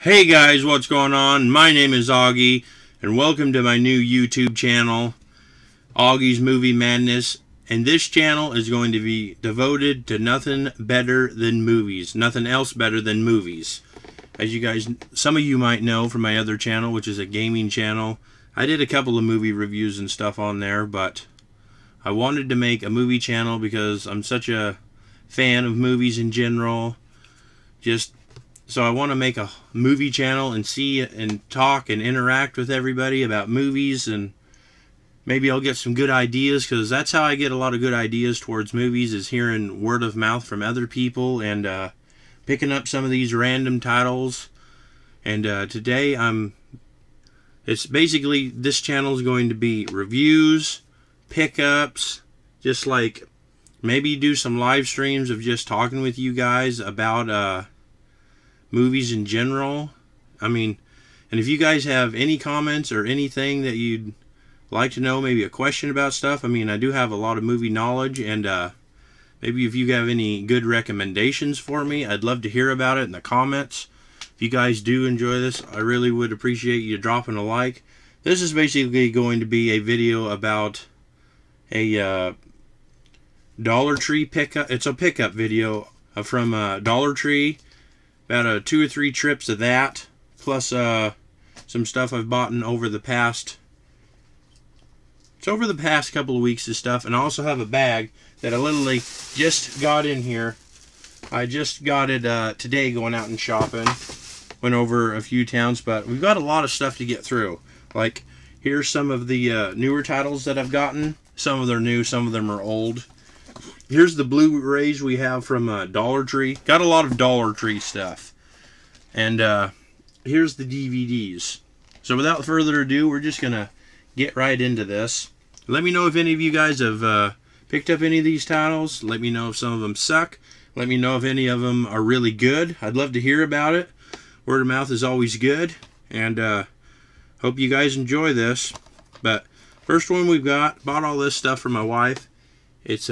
Hey guys, what's going on? My name is Augie, and welcome to my new YouTube channel, Augie's Movie Madness. And this channel is going to be devoted to nothing better than movies. Nothing else better than movies. As you guys, some of you might know from my other channel, which is a gaming channel, I did a couple of movie reviews and stuff on there, but I wanted to make a movie channel because I'm such a fan of movies in general. So I want to make a movie channel and see and talk and interact with everybody about movies, and maybe I'll get some good ideas, because that's how I get a lot of good ideas towards movies, is hearing word of mouth from other people and picking up some of these random titles. And today it's basically, this channel is going to be reviews, pickups, just like maybe do some live streams of just talking with you guys about movies in general. I mean, and if you guys have any comments or anything that you'd like to know, maybe a question about stuff, I mean, I do have a lot of movie knowledge, and maybe if you have any good recommendations for me, I'd love to hear about it in the comments. If you guys do enjoy this, I really would appreciate you dropping a like. This is basically going to be a video about a Dollar Tree pickup. It's a pickup video from Dollar Tree. About 2 or 3 trips of that, plus some stuff I've bought over the past. It's over the past couple of weeks of stuff, and I also have a bag that I literally just got in here. I just got it today, going out and shopping. Went over a few towns, but we've got a lot of stuff to get through. Like, here's some of the newer titles that I've gotten. Some of them are new, some of them are old. Here's the Blu-rays we have from Dollar Tree. Got a lot of Dollar Tree stuff. And here's the DVDs. So without further ado, we're just going to get right into this. Let me know if any of you guys have picked up any of these titles. Let me know if some of them suck. Let me know if any of them are really good. I'd love to hear about it. Word of mouth is always good. And hope you guys enjoy this. But first one we've got, bought all this stuff for my wife. It's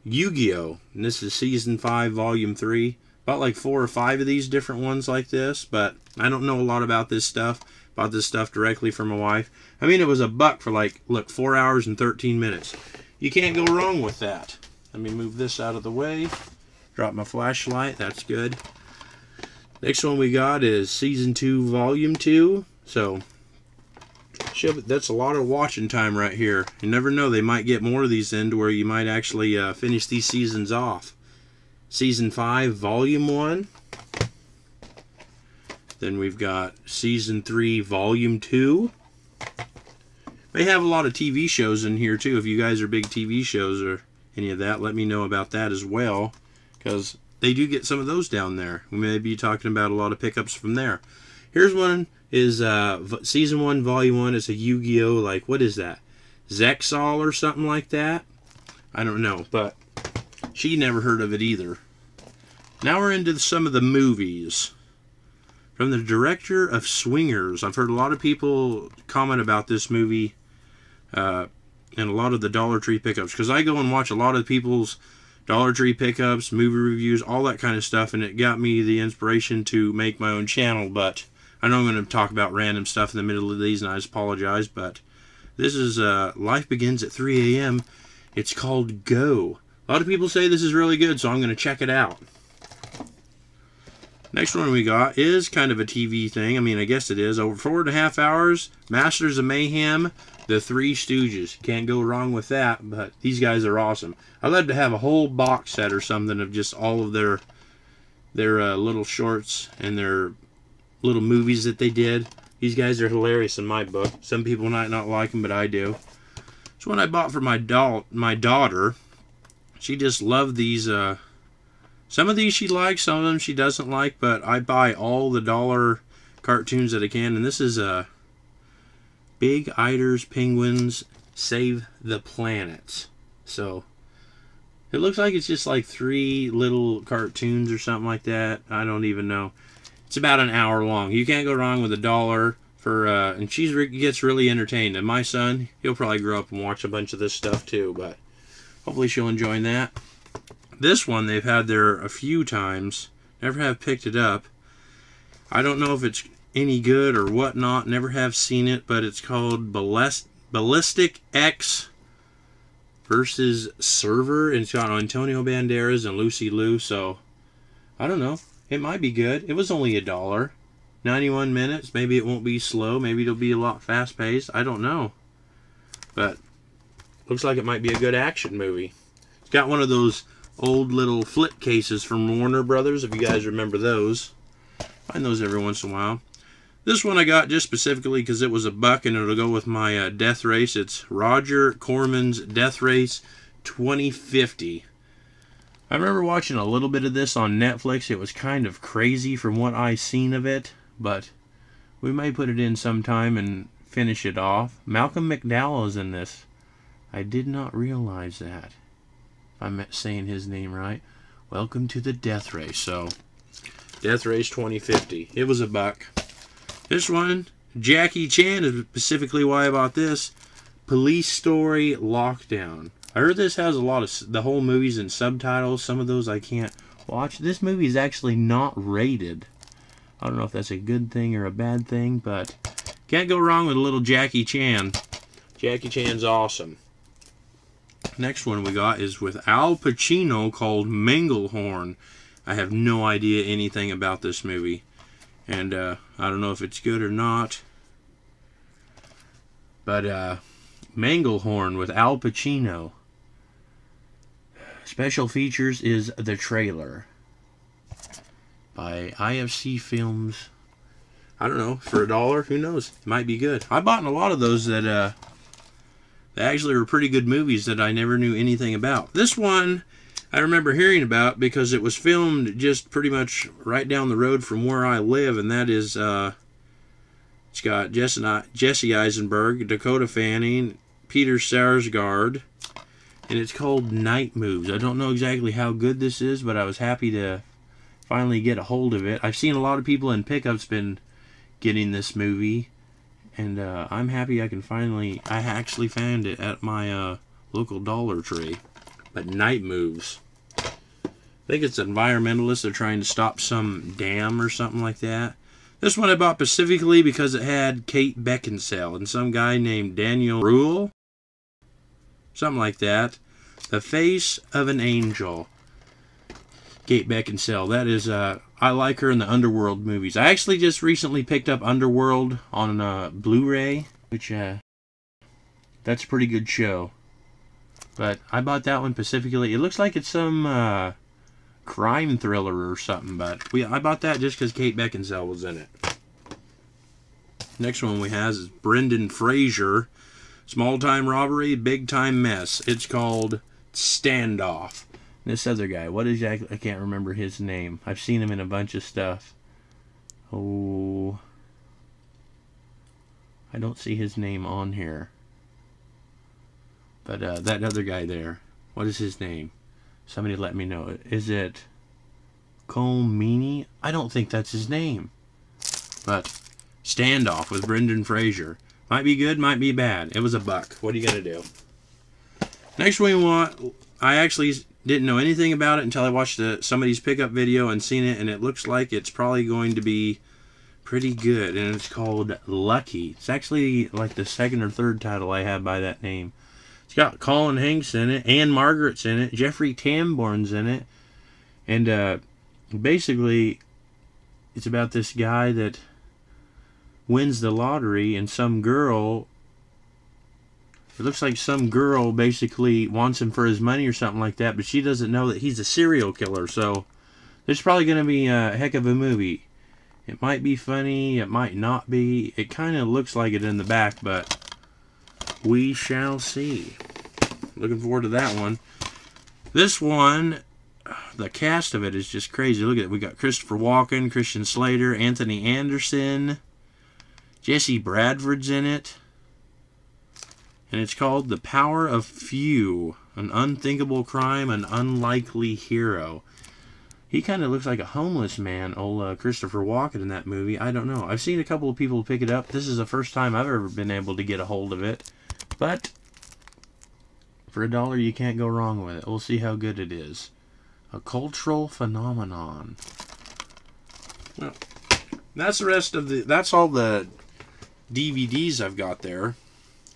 Yu-Gi-Oh! And this is Season 5, Volume 3. Bought like 4 or 5 of these different ones like this, but I don't know a lot about this stuff. Bought this stuff directly from my wife. I mean, it was $1 for like, look, 4 hours and 13 minutes. You can't go wrong with that. Let me move this out of the way. Drop my flashlight, that's good. Next one we got is Season 2, Volume 2. So, that's a lot of watching time right here. You never know, they might get more of these in to where you might actually finish these seasons off. Season 5, Volume 1. Then we've got Season 3, Volume 2. They have a lot of TV shows in here too. If you guys are big TV shows or any of that, let me know about that as well, because they do get some of those down there. We may be talking about a lot of pickups from there. Here's one. Is Season 1, Volume 1. It's a Yu-Gi-Oh! Like, what is that? Zexal or something like that? I don't know, but she never heard of it either. Now we're into some of the movies. From the director of Swingers. I've heard a lot of people comment about this movie and a lot of the Dollar Tree pickups, because I go and watch a lot of people's Dollar Tree pickups, movie reviews, all that kind of stuff, and it got me the inspiration to make my own channel. But I know I'm going to talk about random stuff in the middle of these, and I apologize, but this is Life Begins at 3 a.m. It's called Go. A lot of people say this is really good, so I'm going to check it out. Next one we got is kind of a TV thing. I mean, I guess it is. Over 4.5 hours, Masters of Mayhem, The Three Stooges. Can't go wrong with that, but these guys are awesome. I'd love to have a whole box set or something of just all of their little shorts and their little movies that they did. These guys are hilarious in my book. Some people might not like them, but I do. It's one I bought for my daughter. She just loved these. Some of these she likes, some of them she doesn't like, but I buy all the dollar cartoons that I can. And this is Big Eider's Penguins Save the Planet. So it looks like it's just like 3 little cartoons or something like that. I don't even know. It's about an hour long. You can't go wrong with $1 for, and she gets really entertained. And my son, he'll probably grow up and watch a bunch of this stuff too, but hopefully she'll enjoy that. This one they've had there a few times. Never have picked it up. I don't know if it's any good or whatnot. Never have seen it, but it's called Ballistic X versus Server, and it's got Antonio Banderas and Lucy Liu. So I don't know. It might be good. It was only $1. 91 minutes. Maybe it won't be slow. Maybe it'll be a lot fast-paced. I don't know. But looks like it might be a good action movie. It's got one of those old little flip cases from Warner Brothers, if you guys remember those. Find those every once in a while. This one I got just specifically because it was $1 and it'll go with my Death Race. It's Roger Corman's Death Race 2050. I remember watching a little bit of this on Netflix. It was kind of crazy from what I seen of it, but we may put it in sometime and finish it off. Malcolm McDowell is in this. I did not realize that. If I'm saying his name right. Welcome to the Death Race. So, Death Race 2050. It was $1. This one, Jackie Chan, is specifically why I bought this. Police Story Lockdown. I heard this has a lot of the whole movie's in subtitles. Some of those I can't watch. This movie is actually not rated. I don't know if that's a good thing or a bad thing, but can't go wrong with a little Jackie Chan. Jackie Chan's awesome. Next one we got is with Al Pacino, called Manglehorn. I have no idea anything about this movie, and I don't know if it's good or not. But Manglehorn with Al Pacino. Special features is the trailer by IFC Films. I don't know, for $1, who knows? It might be good. I bought a lot of those that they actually were pretty good movies that I never knew anything about. This one I remember hearing about because it was filmed just pretty much right down the road from where I live, and that is it's got Jesse Eisenberg, Dakota Fanning, Peter Sarsgaard, and it's called Night Moves. I don't know exactly how good this is, but I was happy to finally get a hold of it. I've seen a lot of people in pickups been getting this movie, and I'm happy I actually found it at my local Dollar Tree. But Night Moves. I think it's environmentalists. They're trying to stop some dam or something like that. This one I bought specifically because it had Kate Beckinsale and some guy named Daniel Bruhl. Something like that. The Face of an Angel. Kate Beckinsale. That is, I like her in the Underworld movies. I actually just recently picked up Underworld on Blu-ray, which, that's a pretty good show. But I bought that one specifically. It looks like it's some crime thriller or something, but I bought that just because Kate Beckinsale was in it. Next one we have is Brendan Fraser. Small Time Robbery, Big Time Mess. It's called Standoff. This other guy, what exactly? I can't remember his name. I've seen him in a bunch of stuff. Oh, I don't see his name on here. But that other guy there, what is his name? Somebody let me know. Is it Colmini? I don't think that's his name. But Standoff with Brendan Fraser. Might be good, might be bad. It was $1. What are you going to do? Next one we want, I actually didn't know anything about it until I watched somebody's pickup video and seen it, and it looks like it's probably going to be pretty good, and it's called Lucky. It's actually like the second or third title I have by that name. It's got Colin Hanks in it, Anne Margaret's in it, Jeffrey Tambor's in it, and basically it's about this guy that wins the lottery, and some girl, it looks like some girl basically wants him for his money or something like that, but she doesn't know that he's a serial killer. So there's probably going to be a heck of a movie. It might be funny, it might not be. It kind of looks like it in the back, but we shall see. Looking forward to that one. This one, the cast of it is just crazy. Look at it. We got Christopher Walken, Christian Slater, Anthony Anderson, Jesse Bradford's in it. And it's called The Power of Few. An unthinkable crime, an unlikely hero. He kind of looks like a homeless man, old Christopher Walken in that movie. I don't know. I've seen a couple of people pick it up. This is the first time I've ever been able to get a hold of it. But for $1, you can't go wrong with it. We'll see how good it is. A cultural phenomenon. Well, That's the rest of the. That's all the DVDs I've got there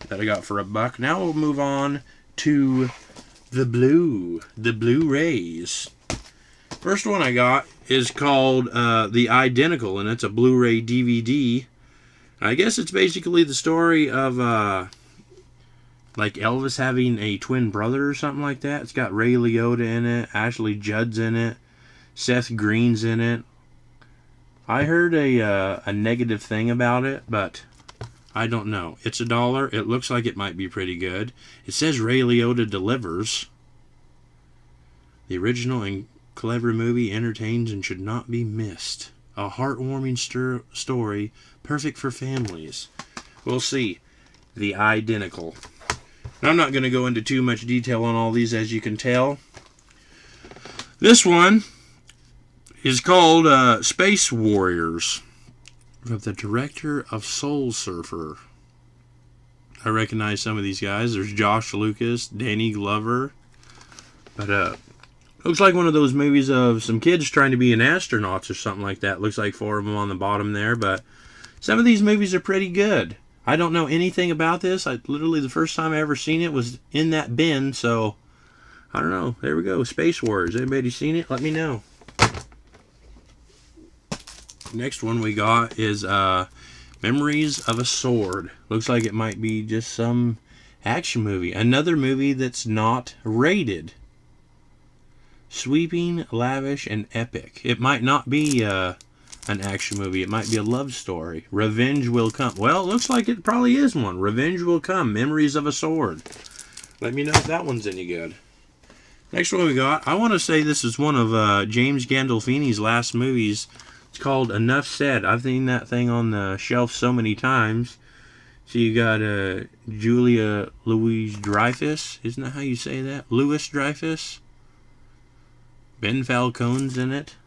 that I got for $1. Now we'll move on to the Blu-rays. First one I got is called The Identical, and it's a Blu-ray DVD. I guess it's basically the story of like Elvis having a twin brother or something like that. It's got Ray Liotta in it, Ashley Judd's in it, Seth Green's in it. I heard a negative thing about it, but I don't know. It's $1. It looks like it might be pretty good. It says Ray Liotta delivers. The original and clever movie entertains and should not be missed. A heartwarming story, perfect for families. We'll see. The Identical. Now, I'm not going to go into too much detail on all these, as you can tell. This one is called Space Warriors, of the director of Soul Surfer. I recognize some of these guys. There's Josh Lucas, Danny Glover. But looks like one of those movies of some kids trying to be an astronaut or something like that. Looks like 4 of them on the bottom there. But some of these movies are pretty good. I don't know anything about this. Literally the first time I ever seen it was in that bin. So I don't know. There we go. Space Warriors. Anybody seen it? Let me know. Next one we got is Memories of a Sword. Looks like it might be just some action movie. Another movie that's not rated. Sweeping, lavish, and epic. It might not be an action movie. It might be a love story. Revenge Will Come. Well, it looks like it probably is one. Revenge Will Come. Memories of a Sword. Let me know if that one's any good. Next one we got. I want to say this is one of James Gandolfini's last movies. It's called Enough Said. I've seen that thing on the shelf so many times. So you got Julia Louis-Dreyfus. Isn't that how you say that? Louis-Dreyfus. Ben Falcone's in it.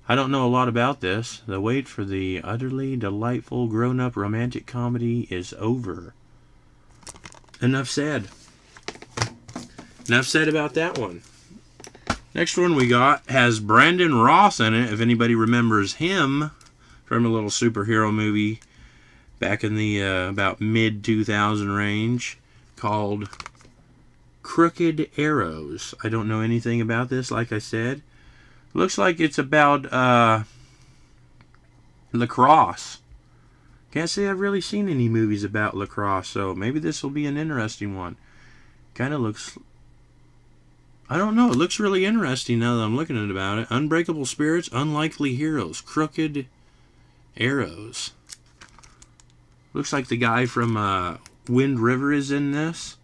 I don't know a lot about this. The wait for the utterly delightful grown-up romantic comedy is over. Enough said. Enough said about that one. Next one we got has Brandon Ross in it, if anybody remembers him from a little superhero movie back in the about mid-2000 range called Crooked Arrows. I don't know anything about this, like I said. Looks like it's about lacrosse. Can't say I've really seen any movies about lacrosse, so maybe this will be an interesting one. Kind of looks... I don't know. It looks really interesting now that I'm looking at about it. Unbreakable Spirits, Unlikely Heroes, Crooked Arrows. Looks like the guy from Wind River is in this.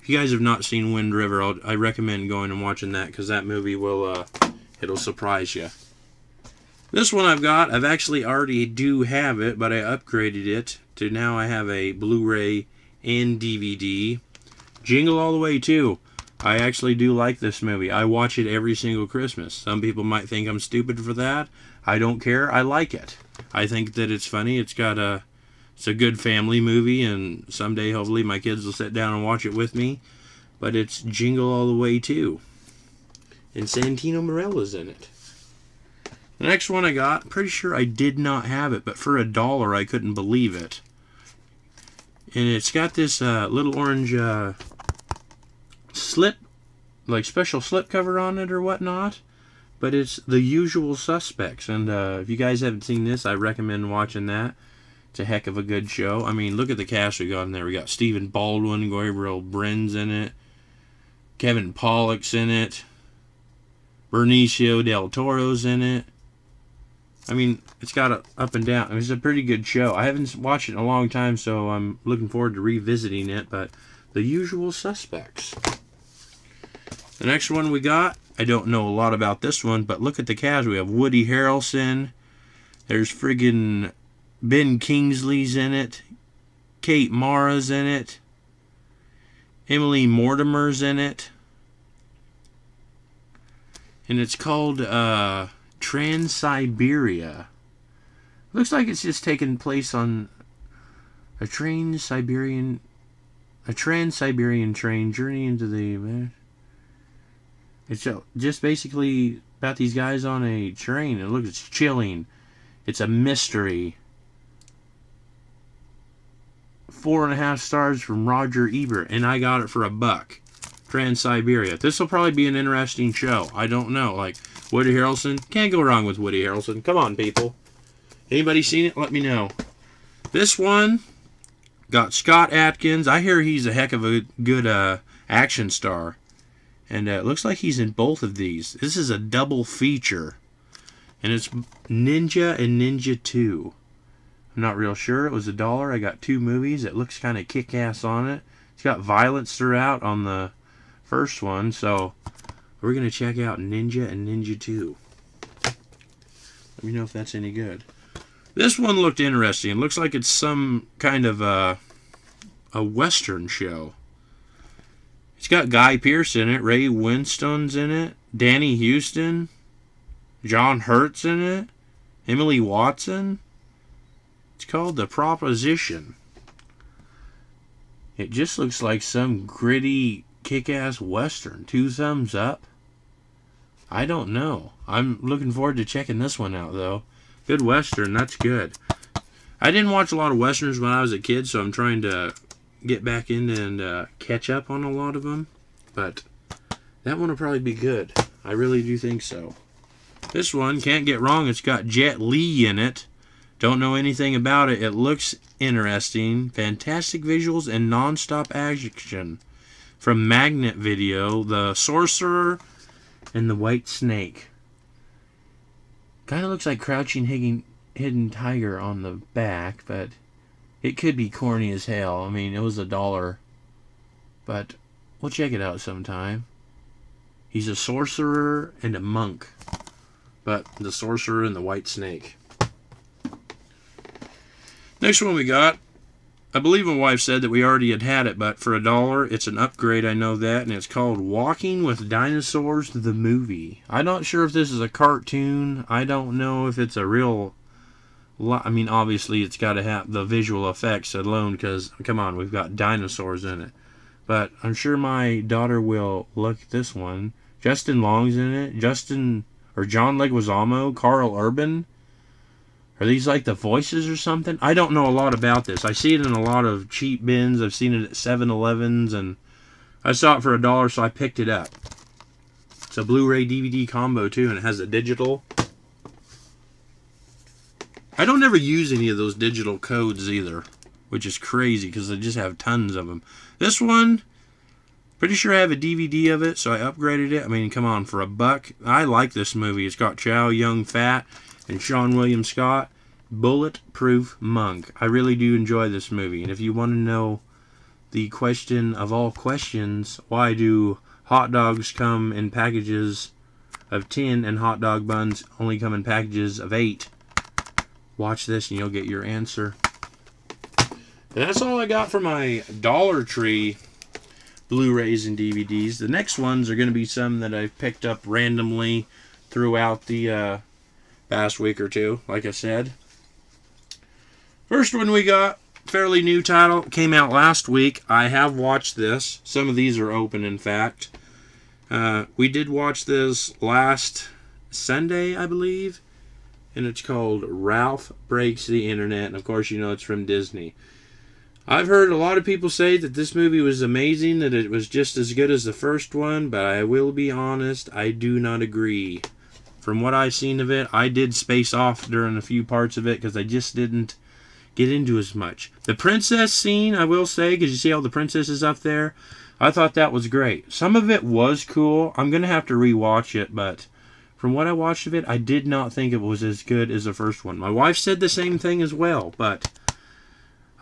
If you guys have not seen Wind River, I recommend going and watching that, because that movie will it'll surprise you. This one I've actually already do have it, but I upgraded it to now I have a Blu-ray and DVD. Jingle All the Way 2. I actually do like this movie. I watch it every single Christmas. Some people might think I'm stupid for that. I don't care. I like it. I think that it's funny. It's a good family movie, and someday hopefully my kids will sit down and watch it with me. But it's Jingle All the Way 2. And Santino Marella's in it. The next one I got, I'm pretty sure I did not have it, but for $1 I couldn't believe it. And it's got this little orange slip, like special slip cover on it or whatnot. But it's The Usual Suspects. And if you guys haven't seen this, I recommend watching that. It's a heck of a good show. I mean, look at the cast we got in there. We got Stephen Baldwin, Gabriel Brin's in it. Kevin Pollak's in it. Benicio del Toro's in it. I mean, it's got a up and down. It's a pretty good show. I haven't watched it in a long time, so I'm looking forward to revisiting it. But The Usual Suspects. The next one we got, I don't know a lot about this one, but look at the cast. We have Woody Harrelson. There's friggin' Ben Kingsley's in it. Kate Mara's in it. Emily Mortimer's in it. And it's called Trans-Siberia. Looks like it's just taking place on a Trans-Siberian train journey into the... It's just basically about these guys on a train. And look, it's chilling. It's a mystery. 4.5 stars from Roger Ebert, and I got it for $1. Trans-Siberia. This will probably be an interesting show. I don't know. Like, Woody Harrelson. Can't go wrong with Woody Harrelson. Come on, people. Anybody seen it? Let me know. This one got Scott Adkins. I hear he's a heck of a good action star. And it looks like he's in both of these. This is a double feature. And it's Ninja and Ninja 2. I'm not real sure. It was $1. I got 2 movies. It looks kind of kick-ass on it. It's got violence throughout on the first one. So we're going to check out Ninja and Ninja 2. Let me know if that's any good. This one looked interesting. It looks like it's some kind of a Western show. It's got Guy Pearce in it. Ray Winstone's in it. Danny Houston. John Hurt's in it. Emily Watson. It's called The Proposition. It just looks like some gritty, kick-ass Western. 2 thumbs up. I don't know. I'm looking forward to checking this one out, though. Good Western. That's good. I didn't watch a lot of Westerns when I was a kid, so I'm trying to get back in and catch up on a lot of them. But that one will probably be good. I really do think so. This one, can't get wrong, it's got Jet Li in it. Don't know anything about it. It looks interesting. Fantastic visuals and non-stop action. From Magnet Video, The Sorcerer and the White Snake. Kind of looks like Crouching Hidden Tiger on the back, but it could be corny as hell. I mean, it was $1. But we'll check it out sometime. He's a sorcerer and a monk. But the Sorcerer and the White Snake. Next one we got, I believe my wife said that we already had it, but for $1, it's an upgrade, I know that, and it's called Walking with Dinosaurs, the movie. I'm not sure if this is a cartoon. I don't know if it's a real... I mean, obviously, it's got to have the visual effects alone, because, come on, we've got dinosaurs in it. But I'm sure my daughter will look at this one. Justin Long's in it. John Leguizamo, Carl Urban. Are these like the voices or something? I don't know a lot about this. I see it in a lot of cheap bins. I've seen it at 7-Elevens, and I saw it for $1, so I picked it up. It's a Blu-ray DVD combo too, and it has a digital. I don't ever use any of those digital codes either, which is crazy because I just have tons of them. This one, pretty sure I have a DVD of it, so I upgraded it. I mean, come on, for $1. I like this movie. It's got Chow Yun-Fat and Sean William Scott. Bulletproof Monk. I really do enjoy this movie. And if you want to know the question of all questions, why do hot dogs come in packages of 10 and hot dog buns only come in packages of 8? Watch this and you'll get your answer. And that's all I got for my Dollar Tree Blu-rays and DVDs. The next ones are going to be some that I've picked up randomly throughout the past week or two, like I said. First one we got, fairly new title, came out last week. I have watched this. Some of these are open, in fact. We did watch this last Sunday, I believe. And it's called Ralph Breaks the Internet. And of course, you know it's from Disney. I've heard a lot of people say that this movie was amazing, that it was just as good as the first one. But I will be honest, I do not agree. From what I've seen of it, I did space off during a few parts of it because I just didn't get into as much. The princess scene, I will say, because you see all the princesses up there, I thought that was great. Some of it was cool. I'm going to have to rewatch it, but from what I watched of it, I did not think it was as good as the first one. My wife said the same thing as well, but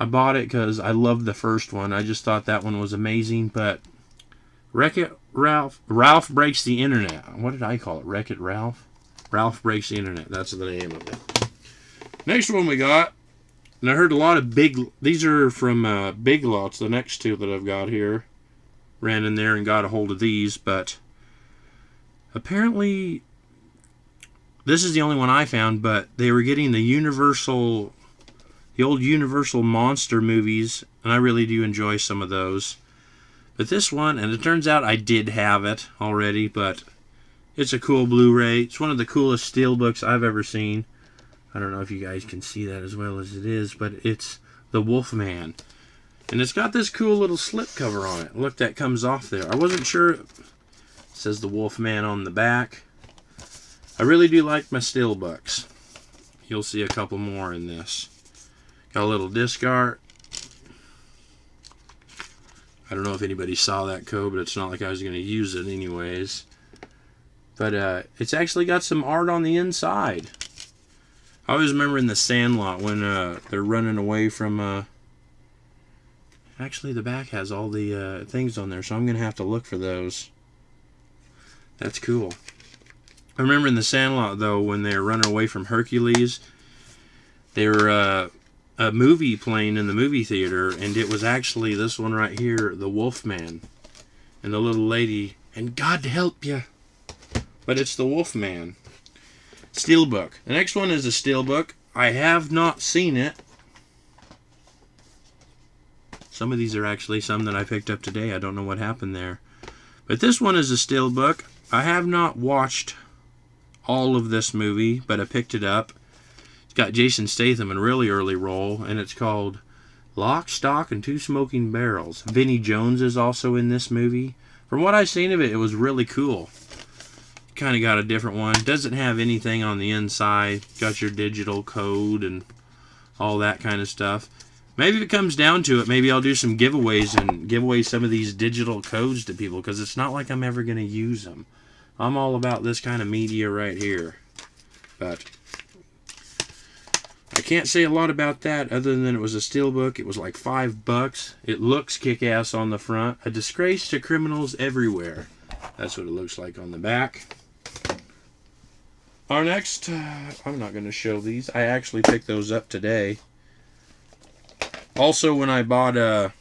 I bought it because I loved the first one. I just thought that one was amazing, but Wreck-It Ralph Breaks the Internet. What did I call it? Wreck-It Ralph? Ralph Breaks the Internet. That's the name of it. Next one we got, and I heard a lot of these are from Big Lots, the next two that I've got here. Ran in there and got a hold of these, but apparently this is the only one I found, but they were getting the old Universal monster movies, and I really do enjoy some of those. But this one, and it turns out I did have it already, but It's a cool Blu-ray. It's one of the coolest steelbooks I've ever seen. I don't know if you guys can see that as well as it is, but it's The Wolfman. And it's got this cool little slip cover on it. Look, that comes off there. I wasn't sure. It says The Wolfman on the back. I really do like my steelbooks. You'll see a couple more in this. Got a little disc art. I don't know if anybody saw that code, but it's not like I was going to use it anyways. But it's actually got some art on the inside. I always remember in The Sandlot when they're running away from... Actually, the back has all the things on there, so I'm going to have to look for those. That's cool. I remember in The Sandlot, though, when they were running away from Hercules, they were a movie playing in the movie theater, and it was actually this one right here, The Wolfman. And the little lady, and God help you. But it's The Wolfman. Steelbook. The next one is a steelbook. I have not seen it. Some of these are actually some that I picked up today. I don't know what happened there. But this one is a steelbook. I have not watched all of this movie, but I picked it up. It's got Jason Statham in a really early role, and it's called Lock, Stock, and Two Smoking Barrels. Vinnie Jones is also in this movie. From what I've seen of it, it was really cool. Kind of got a different one. Doesn't have anything on the inside. Got your digital code and all that kind of stuff. Maybe if it comes down to it, maybe I'll do some giveaways and give away some of these digital codes to people, because it's not like I'm ever going to use them. I'm all about this kind of media right here. But I can't say a lot about that other than it was a steelbook. It was like $5. It looks kick-ass on the front. A disgrace to criminals everywhere. That's what it looks like on the back. Our next, I'm not going to show these. I actually picked those up today. Also, when I bought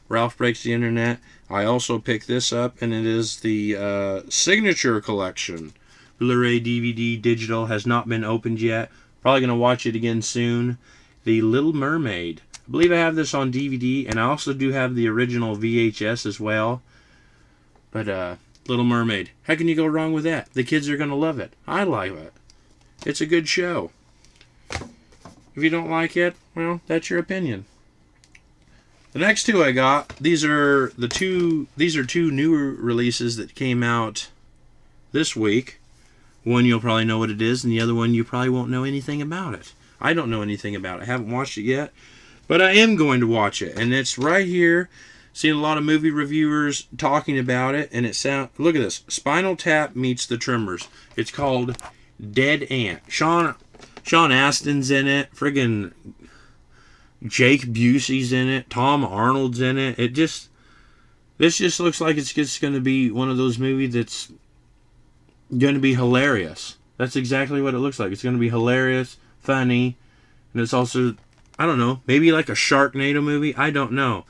Ralph Breaks the Internet, I also picked this up, and it is the Signature Collection. Blu-ray, DVD, digital, has not been opened yet. Probably going to watch it again soon. The Little Mermaid. I believe I have this on DVD, and I also do have the original VHS as well. But, Little Mermaid. How can you go wrong with that? The kids are going to love it. I like it. It's a good show. If you don't like it, well, that's your opinion. The next two I got, these are two newer releases that came out this week. One you'll probably know what it is, and the other one you probably won't know anything about it. I don't know anything about it. I haven't watched it yet, but I am going to watch it, and it's right here. Seen a lot of movie reviewers talking about it, and it sound. Look at this: Spinal Tap meets The Tremors. It's called Dead Ant. Sean Astin's in it. Friggin' Jake Busey's in it. Tom Arnold's in it. This just looks like it's just going to be one of those movies that's going to be hilarious. That's exactly what it looks like. It's going to be hilarious, funny, and it's also, I don't know, maybe like a Sharknado movie. I don't know.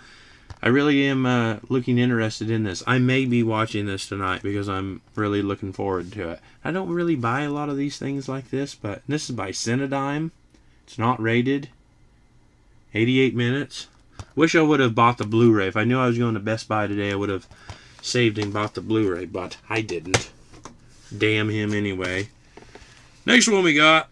I really am looking interested in this. I may be watching this tonight because I'm really looking forward to it. I don't really buy a lot of these things like this, but this is by Cinedigm. It's not rated. 88 minutes. Wish I would have bought the Blu-ray. If I knew I was going to Best Buy today, I would have saved and bought the Blu-ray, but I didn't. Damn him anyway. Next one we got.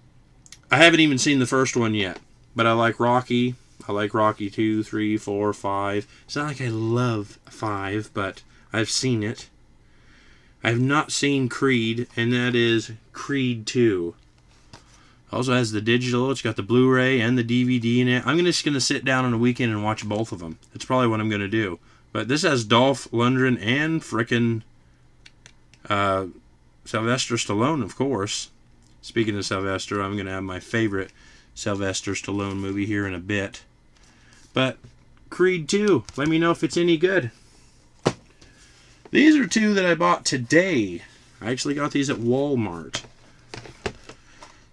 I haven't even seen the first one yet, but I like Rocky. I like Rocky 2, 3, 4, 5. It's not like I love 5, but I've seen it. I have not seen Creed, and that is Creed 2. Also has the digital. It's got the Blu-ray and the DVD in it. I'm just going to sit down on a weekend and watch both of them. That's probably what I'm going to do. But this has Dolph Lundgren and frickin' Sylvester Stallone, of course. Speaking of Sylvester, I'm going to have my favorite Sylvester Stallone movie here in a bit. But Creed 2, let me know if it's any good. These are two that I bought today. I actually got these at Walmart.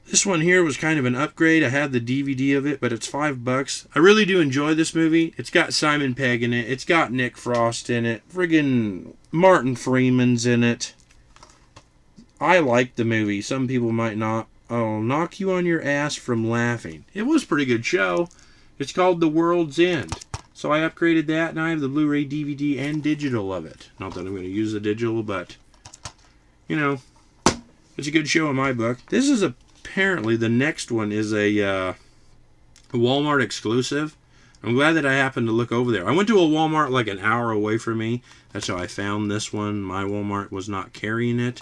This one here was kind of an upgrade. I had the DVD of it, but it's $5. I really do enjoy this movie. It's got Simon Pegg in it. It's got Nick Frost in it. Friggin' Martin Freeman's in it. I like the movie. Some people might not. I'll knock you on your ass from laughing. It was a pretty good show. It's called The World's End. So I upgraded that, and I have the Blu-ray, DVD, and digital of it. Not that I'm going to use the digital, but you know, it's a good show in my book. This is apparently, the next one is a Walmart exclusive. I'm glad that I happened to look over there. I went to a Walmart like an hour away from me. That's how I found this one. My Walmart was not carrying it.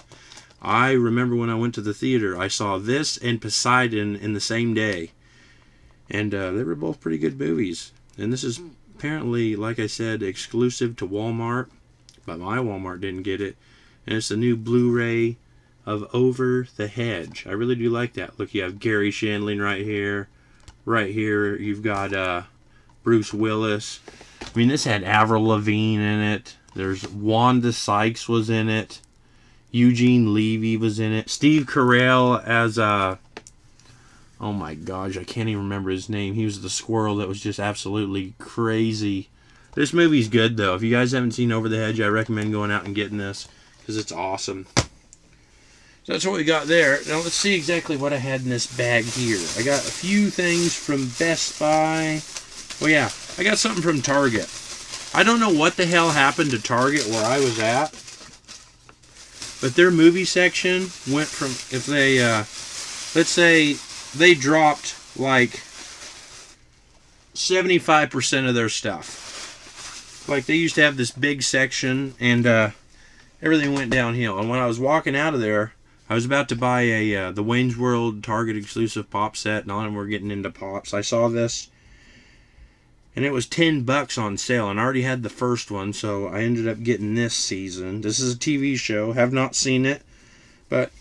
I remember when I went to the theater, I saw this and Poseidon in the same day. And they were both pretty good movies. And this is apparently, like I said, exclusive to Walmart. But my Walmart didn't get it. And it's the new Blu-ray of Over the Hedge. I really do like that. Look, you have Gary Shandling right here. Right here, you've got Bruce Willis. I mean, this had Avril Lavigne in it. There's Wanda Sykes was in it. Eugene Levy was in it. Steve Carell as oh my gosh, I can't even remember his name. He was the squirrel that was just absolutely crazy. This movie's good though. If you guys haven't seen Over the Hedge, I recommend going out and getting this because it's awesome. So that's what we got there. Now let's see exactly what I had in this bag here. I got a few things from Best Buy. Oh yeah, I got something from Target. I don't know what the hell happened to Target where I was at. But their movie section went from, if they, let's say they dropped like 75% of their stuff. Like they used to have this big section and everything went downhill. And when I was walking out of there, I was about to buy a the Wayne's World Target exclusive pop set. None of them were getting into pops. I saw this and it was $10 on sale, and I already had the first one, so I ended up getting this season. This is a TV show. Have not seen it, but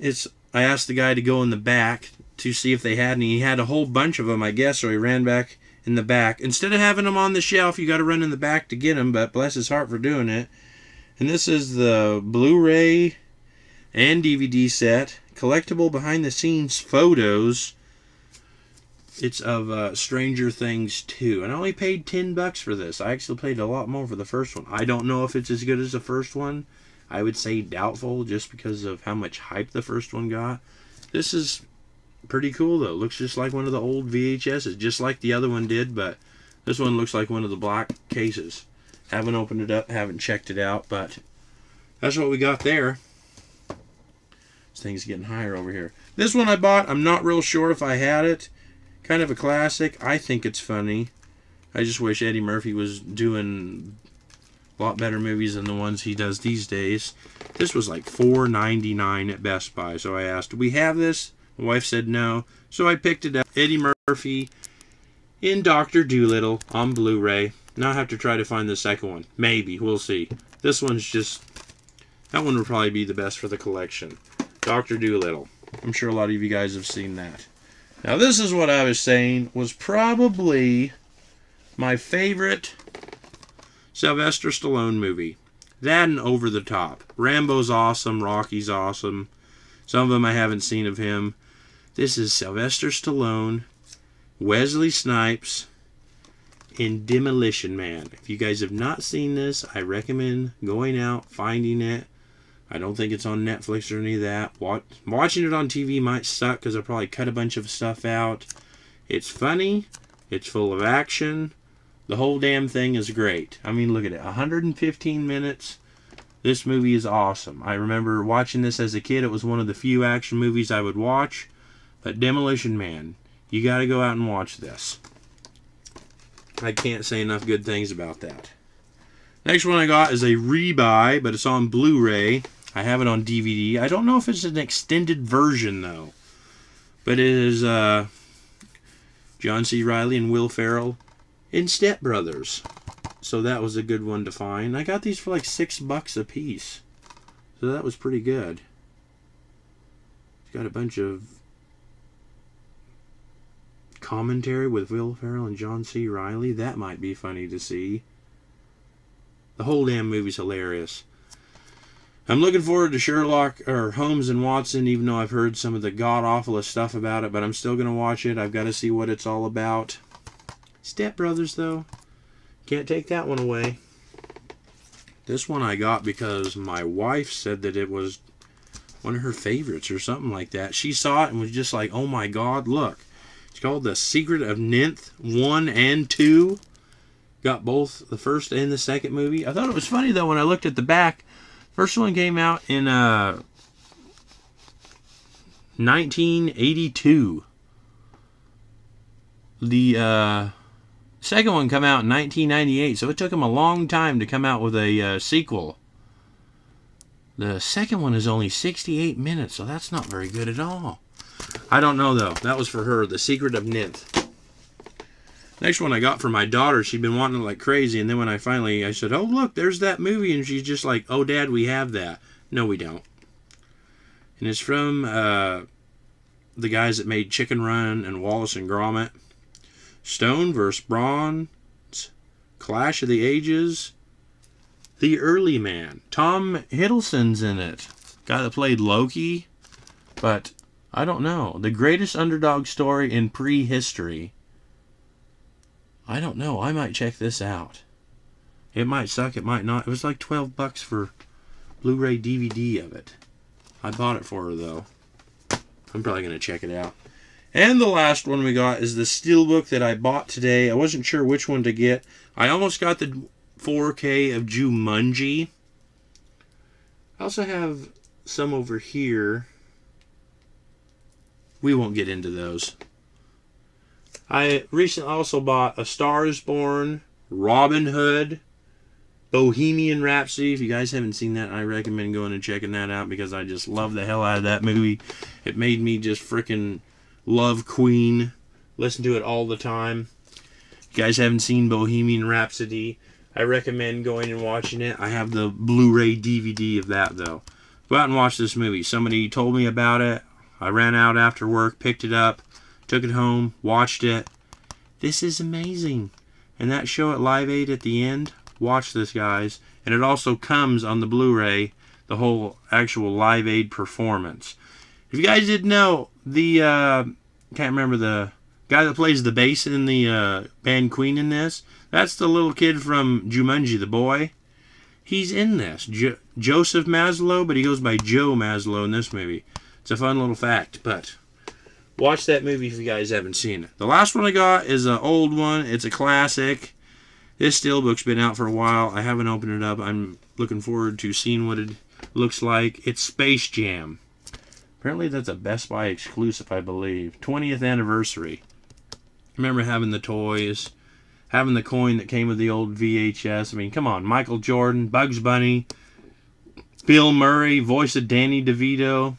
I asked the guy to go in the back to see if they had any. He had a whole bunch of them, I guess, so he ran back in the back. Instead of having them on the shelf, you got to run in the back to get them, but bless his heart for doing it. And this is the Blu-ray and DVD set, collectible behind-the-scenes photos. It's of Stranger Things 2. And I only paid $10 for this. I actually paid a lot more for the first one. I don't know if it's as good as the first one. I would say doubtful just because of how much hype the first one got. This is pretty cool though. Looks just like one of the old VHSs. Just like the other one did, but this one looks like one of the black cases. Haven't opened it up, haven't checked it out, but that's what we got there. This thing's getting higher over here. This one I bought, I'm not real sure if I had it. Kind of a classic. I think it's funny. I just wish Eddie Murphy was doing a lot better movies than the ones he does these days. This was like $4.99 at Best Buy. So I asked, do we have this? My wife said no. So I picked it up. Eddie Murphy in Dr. Dolittle on Blu-ray. Now I have to try to find the second one. Maybe. We'll see. This one's just... that one would probably be the best for the collection. Dr. Dolittle. I'm sure a lot of you guys have seen that. Now this is what I was saying was probably my favorite Sylvester Stallone movie. That and Over the Top. Rambo's awesome. Rocky's awesome. Some of them I haven't seen of him. This is Sylvester Stallone, Wesley Snipes, and Demolition Man. If you guys have not seen this, I recommend going out, finding it. I don't think it's on Netflix or any of that. Watching it on TV might suck because I probably cut a bunch of stuff out. It's funny. It's full of action. The whole damn thing is great. I mean, look at it. 115 minutes. This movie is awesome. I remember watching this as a kid. It was one of the few action movies I would watch. But Demolition Man, you got to go out and watch this. I can't say enough good things about that. Next one I got is a rebuy, but it's on Blu-ray. I have it on DVD. I don't know if it's an extended version, though. But it is John C. Reilly and Will Ferrell in Step Brothers. So that was a good one to find. I got these for like $6 a piece. So that was pretty good. It's got a bunch of commentary with Will Ferrell and John C. Reilly. That might be funny to see. The whole damn movie's hilarious. I'm looking forward to Sherlock or Holmes and Watson, even though I've heard some of the god-awfulest stuff about it, but I'm still going to watch it. I've got to see what it's all about. Step Brothers, though. Can't take that one away. This one I got because my wife said that it was one of her favorites or something like that. She saw it and was just like, oh my god, look. It's called The Secret of Ninth 1 and 2. Got both the first and the second movie. I thought it was funny, though, when I looked at the back. First one came out in 1982. The second one came out in 1998, so it took them a long time to come out with a sequel. The second one is only 68 minutes, so that's not very good at all. I don't know, though. That was for her, The Secret of Ninth. Next one I got for my daughter. She'd been wanting it like crazy, and then when I said, oh, look, there's that movie, and she's just like, oh, Dad, we have that. No, we don't. And it's from the guys that made Chicken Run and Wallace and Gromit. Stone vs. Bronze, Clash of the Ages, The Early Man. Tom Hiddleston's in it. Guy that played Loki. But, I don't know. The greatest underdog story in prehistory. I don't know. I might check this out. It might suck. It might not. It was like $12 for Blu-ray DVD of it. I bought it for her, though. I'm probably going to check it out. And the last one we got is the Steelbook that I bought today. I wasn't sure which one to get. I almost got the 4K of Jumanji. I also have some over here. We won't get into those. I recently also bought A Star is Born, Robin Hood, Bohemian Rhapsody. If you guys haven't seen that, I recommend going and checking that out because I just love the hell out of that movie. It made me just freaking love Queen. Listen to it all the time. If you guys haven't seen Bohemian Rhapsody, I recommend going and watching it. I have the Blu-ray DVD of that, though. Go out and watch this movie. Somebody told me about it. I ran out after work, picked it up, took it home, watched it. This is amazing. And that show at Live Aid at the end, watch this, guys. And it also comes on the Blu-ray, the whole actual Live Aid performance. If you guys didn't know, the can't remember the guy that plays the bass in the band Queen in this. That's the little kid from Jumanji, the boy. He's in this. Joseph Maslow, but he goes by Joe Maslow in this movie. It's a fun little fact, but watch that movie if you guys haven't seen it. The last one I got is an old one. It's a classic. This Steelbook's been out for a while. I haven't opened it up. I'm looking forward to seeing what it looks like. It's Space Jam. Apparently that's a Best Buy exclusive, I believe. 20th anniversary. I remember having the toys, having the coin that came with the old VHS. I mean, come on. Michael Jordan, Bugs Bunny, Bill Murray, voice of Danny DeVito.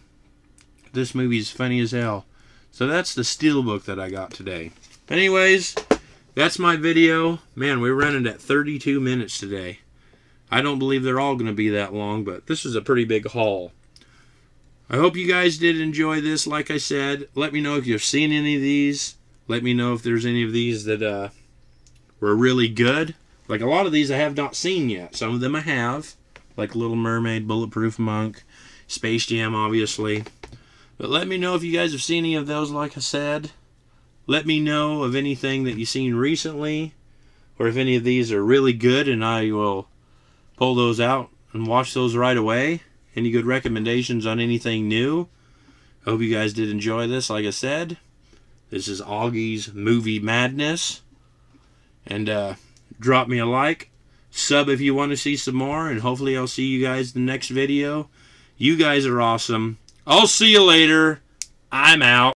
This movie's funny as hell. So that's the Steelbook that I got today. Anyways, that's my video. Man, we're running at 32 minutes today. I don't believe they're all going to be that long, but this is a pretty big haul. I hope you guys did enjoy this. Like I said, let me know if you've seen any of these. Let me know if there's any of these that were really good. Like a lot of these I have not seen yet. Some of them I have. Like Little Mermaid, Bulletproof Monk, Space Jam, obviously. But let me know if you guys have seen any of those, like I said. Let me know of anything that you've seen recently. Or if any of these are really good and I will pull those out and watch those right away. Any good recommendations on anything new? I hope you guys did enjoy this, like I said. This is Augie's Movie Madness. And drop me a like. Sub if you want to see some more. And hopefully I'll see you guys in the next video. You guys are awesome. I'll see you later. I'm out.